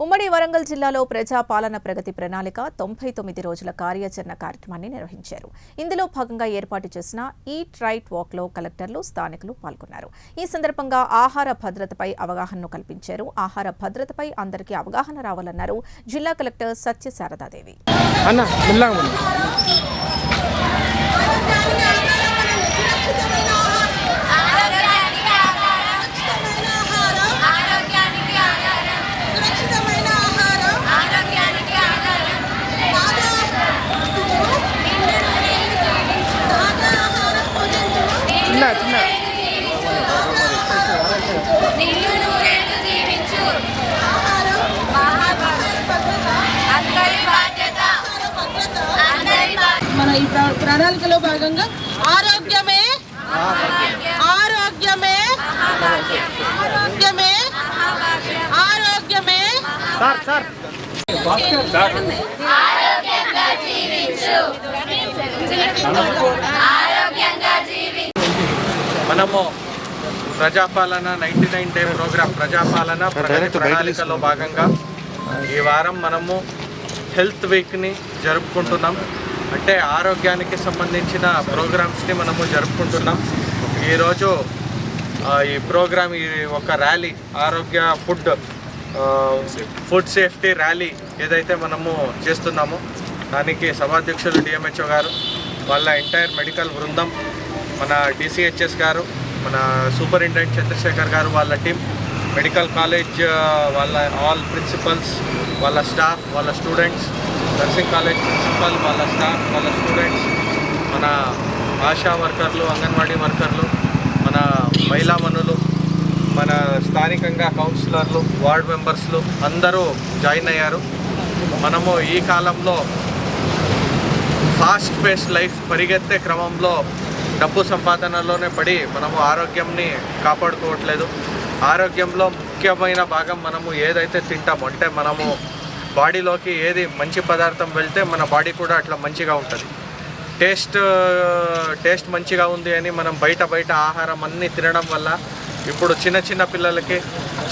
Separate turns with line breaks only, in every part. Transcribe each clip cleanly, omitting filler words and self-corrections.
ఉమ్మడి వరంగల్ జిల్లాలో ప్రజాపాలన ప్రగతి ప్రణాళిక 99 రోజుల కార్యాచరణ కార్యక్రమాన్ని నిర్వహించారు. ఇందులో భాగంగా ఏర్పాటు చేసిన ఈట్ రైట్ వాక్లో కలెక్టర్లు, స్థానికులు పాల్గొన్నారు. ఈ సందర్భంగా ఆహార భద్రతపై అవగాహనను కల్పించారు. ఆహార భద్రతపై అందరికీ అవగాహన రావాలన్నారు జిల్లా కలెక్టర్ సత్యశారదాదేవి.
మన ఈ ప్రణాళికలో భాగంగా ఆరోగ్యమే ఆరోగ్యమే ఆరోగ్యమే ఆరోగ్యమే
మనము ప్రజాపాలన 99 డే ప్రోగ్రామ్ ప్రజాపాలన ప్రగతి ప్రణాళికలో భాగంగా ఈ వారం మనము హెల్త్ వీక్ని జరుపుకుంటున్నాం. అంటే ఆరోగ్యానికి సంబంధించిన ప్రోగ్రామ్స్ని మనము జరుపుకుంటున్నాం. ఈరోజు ఈ ప్రోగ్రామ్ ఈ ఒక ర్యాలీ ఆరోగ్య ఫుడ్ సేఫ్టీ ర్యాలీ ఏదైతే మనము చేస్తున్నామో దానికి సభాధ్యక్షులు డిఎంహెచ్ఓ గారు, వాళ్ళ ఎంటైర్ మెడికల్ బృందం, మన డిసిహెచ్ఎస్ గారు, మన సూపరింటెండెంట్ చంద్రశేఖర్ గారు, వాళ్ళ టీం, మెడికల్ కాలేజ్ వాళ్ళ ఆల్ ప్రిన్సిపల్స్, వాళ్ళ స్టాఫ్, వాళ్ళ స్టూడెంట్స్, నర్సింగ్ కాలేజ్ ప్రిన్సిపల్, వాళ్ళ స్టాఫ్, వాళ్ళ స్టూడెంట్స్, మన ఆశా వర్కర్లు, అంగన్వాడీ వర్కర్లు, మన మహిళా మనులు, మన స్థానికంగా కౌన్సిలర్లు, వార్డ్ మెంబర్స్లు అందరూ జాయిన్ అయ్యారు. మనము ఈ కాలంలో ఫాస్ట్ పేస్డ్ లైఫ్ పరిగెత్తే క్రమంలో డబ్బు సంపాదనలోనే పడి మనము ఆరోగ్యంని కాపాడుకోవట్లేదు. ఆరోగ్యంలో ముఖ్యమైన భాగం మనము ఏదైతే తింటామో, అంటే మనము బాడీలోకి ఏది మంచి పదార్థం వెళ్తే మన బాడీ కూడా అట్లా మంచిగా ఉంటుంది. టేస్ట్ మంచిగా ఉంది అని మనం బయట ఆహారం అన్నీ తినడం వల్ల ఇప్పుడు చిన్న పిల్లలకి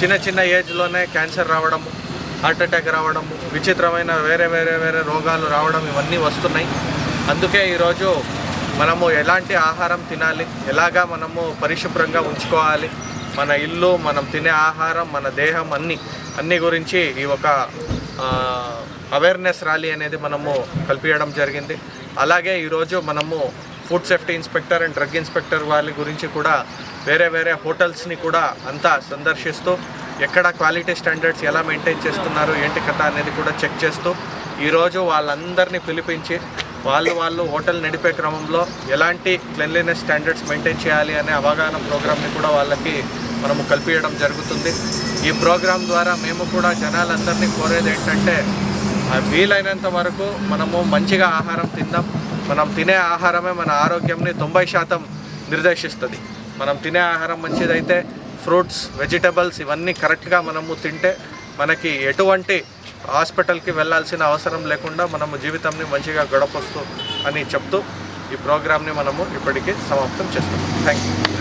చిన్న ఏజ్లోనే క్యాన్సర్ రావడము, హార్ట్ అటాక్ రావడము, విచిత్రమైన వేరే రోగాలు రావడం ఇవన్నీ వస్తున్నాయి. అందుకే ఈరోజు మనము ఎలాంటి ఆహారం తినాలి, ఎలాగా మనము పరిశుభ్రంగా ఉంచుకోవాలి, మన ఇల్లు, మనం తినే ఆహారం, మన దేహం అన్ని గురించి ఈ ఒక అవేర్నెస్ ర్యాలీ అనేది మనము కల్పించడం జరిగింది. అలాగే ఈరోజు మనము food safety inspector and drug inspector వాళ్ళ గురించి కూడా వేరే హోటల్స్ని కూడా అంతా సందర్శిస్తూ ఎక్కడ క్వాలిటీ స్టాండర్డ్స్ ఎలా మెయింటైన్ చేస్తున్నారు, ఏంటి కథ అనేది కూడా చెక్ చేస్తూ ఈరోజు వాళ్ళందరినీ పిలిపించి వాళ్ళు హోటల్ నడిపే క్రమంలో ఎలాంటి క్లెన్లీనెస్ స్టాండర్డ్స్ మెయింటైన్ చేయాలి అనే అవగాహన ప్రోగ్రామ్ని కూడా వాళ్ళకి మనము కల్పించడం జరుగుతుంది. ఈ ప్రోగ్రాం ద్వారా మేము కూడా జనాలందరినీ కోరేది ఏంటంటే వీలైనంత వరకు మనము మంచిగా ఆహారం తిందాం. మనం తినే ఆహారమే మన ఆరోగ్యంని 90% నిర్దేశిస్తుంది. మనం తినే ఆహారం మంచిదైతే ఫ్రూట్స్, వెజిటబుల్స్ ఇవన్నీ కరెక్ట్గా మనము తింటే మనకి ఎటువంటి హాస్పిటల్కి వెళ్ళాల్సిన అవసరం లేకుండా మనము జీవితాన్ని మంచిగా గడపొస్తూ అని చెప్తూ ఈ ప్రోగ్రామ్ని మనము ఇప్పటికీ సమాప్తం చేస్తున్నాం. Thank you.